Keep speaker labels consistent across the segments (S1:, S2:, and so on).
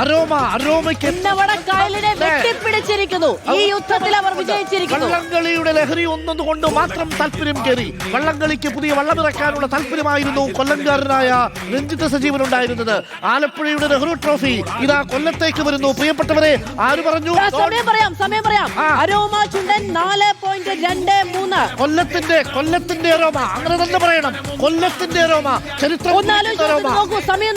S1: അരോമയ്ക്ക്
S2: വെട്ടിപ്പിടിച്ചിരിക്കുന്നു. ഈ യുദ്ധത്തിൽ അവർ വിജയിച്ചിരിക്കുന്നു.
S1: വള്ളംകളിയുടെ ലഹരി ഒന്നുകൊണ്ട് മാത്രം താല്പര്യം കയറി. വള്ളംകളിക്ക് പുതിയ വള്ളമിറക്കാനുള്ള താല്പര്യമായിരുന്നു കൊല്ലംകാരനായ രഞ്ജിത്ത് സജീവൻ ഉണ്ടായിരുന്നത്. ആലപ്പുഴയുടെ നെഹ്റു ട്രോഫി ഇതാ കൊല്ലത്തേക്ക് വരുന്നു. പ്രിയപ്പെട്ടവരെ, ആര് പറഞ്ഞു?
S2: സമയം പറയാം. അരോമ ചുണ്ടൻ 4.23.
S1: കൊല്ലത്തിന്റെ അരോമ, അങ്ങനെ തന്നെ പറയണം. കൊല്ലത്തിന്റെ അരോമ, ചരിത്രം.
S2: സമയം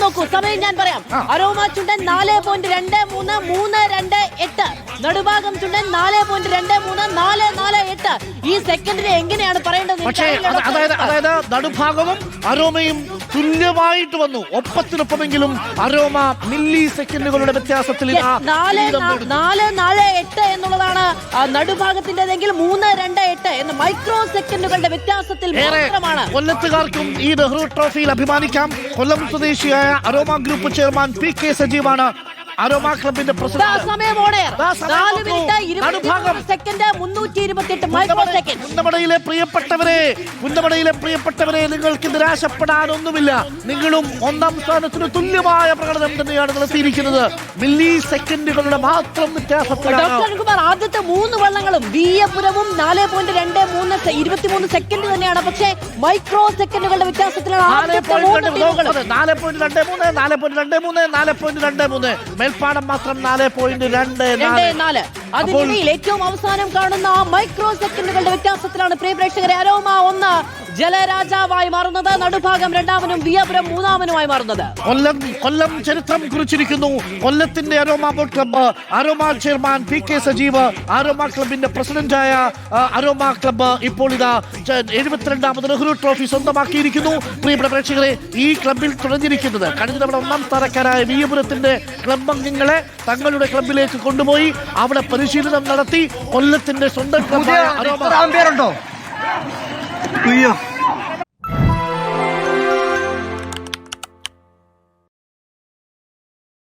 S2: ഞാൻ പറയാം. അരോമ ചുണ്ടൻ 4.23, 328. നെടുഭാഗം ചുണ്ടൻ 4.23, 448. ഈ സെക്കൻഡിനെ എങ്ങനെയാണ് പറയേണ്ടത്?
S1: പക്ഷേ അതായത് നടുഭാഗവും അരോമയും തുല്യമായിട്ട് വന്നു. ഒപ്പത്തിനൊപ്പമെങ്കിലും അരോമ മില്ലി സെക്കൻഡുകളുടെ വ്യത്യാസത്തിൽ
S2: 448 എന്നുള്ളതാണ് നടുഭാഗത്തിന്റെതെങ്കിൽ 328 എന്ന മൈക്രോ സെക്കൻഡുകളുടെ വ്യത്യാസത്തിൽ മാത്രമാണ്.
S1: കൊല്ലത്തുകാർക്കും ഈ നെഹ്റു ട്രോഫിയിൽ അഭിമാനിക്കാം. കൊല്ലം സ്വദേശിയായ അരോമ ഗ്രൂപ്പ് ചെയർമാൻ PK സജീവാണ് അരോമ ക്ലബിന്റെ പ്രസിഡന്റ്. പുന്നമടയിലെ പ്രിയപ്പെട്ടവരെ, നിങ്ങൾക്ക് നിരാശപ്പെടാനൊന്നുമില്ല. നിങ്ങളും ഒന്നാം സ്ഥാനത്തിന് തുല്യമായ പ്രകടനം തന്നെയാണ് നടത്തിയിരിക്കുന്നത്. മില്ലി സെക്കൻഡുകളുടെ മാത്രം വ്യത്യാസത്തിലാണ്.
S2: ആദ്യത്തെ 3 വള്ളങ്ങളും വിയപുരവും 4.23 23 സെക്കൻഡ് തന്നെയാണ്. പക്ഷേ മൈക്രോ സെക്കൻഡുകളുടെ വ്യത്യാസത്തിലാണ്.
S1: 4.23 മേൽപ്പാടം മാത്രം 4.24.
S2: അതിനിടയിൽ ഏറ്റവും അവസാനം കാണുന്ന മൈക്രോ സെക്കൻഡുകളുടെ വ്യത്യാസത്തിലാണ് പ്രിയ പ്രേക്ഷകരെ അരോമ 1 ജലരാജാവായി മാറുന്നത്, നടുഭാഗം 2-നും വിയപുരം 3-നുമായി മാറുന്നത്.
S1: കൊല്ലം ചരിത്രം കുറിച്ചിരിക്കുന്നു. കൊല്ലത്തിന്റെ aroma boat club, aroma chairman PK Sajeev, aroma ക്ലബിന്റെ പ്രസിഡന്റായ അരോമ ക്ലബ്ബ് ഇപ്പോൾ ഇതാ 72ാമത് നെഹ്റു ട്രോഫി സ്വന്തമാക്കിയിരിക്കുന്നു. പ്രിയപ്പെട്ട പ്രേക്ഷകരെ, ഈ ക്ലബിൽ തുടങ്ങിയിരിക്കുന്നത് കഴിഞ്ഞ തവണ 1ാം സ്ഥാനക്കാരായ വിയപുരത്തിന്റെ ക്ലബ് അംഗങ്ങളെ തങ്ങളുടെ ക്ലബിലേക്ക് കൊണ്ടുപോയി അവിടെ പരിശീലനം നടത്തി കൊല്ലത്തിന്റെ സ്വന്തം ക്ലബ്ബായ അരോമ.
S3: അയ്യോ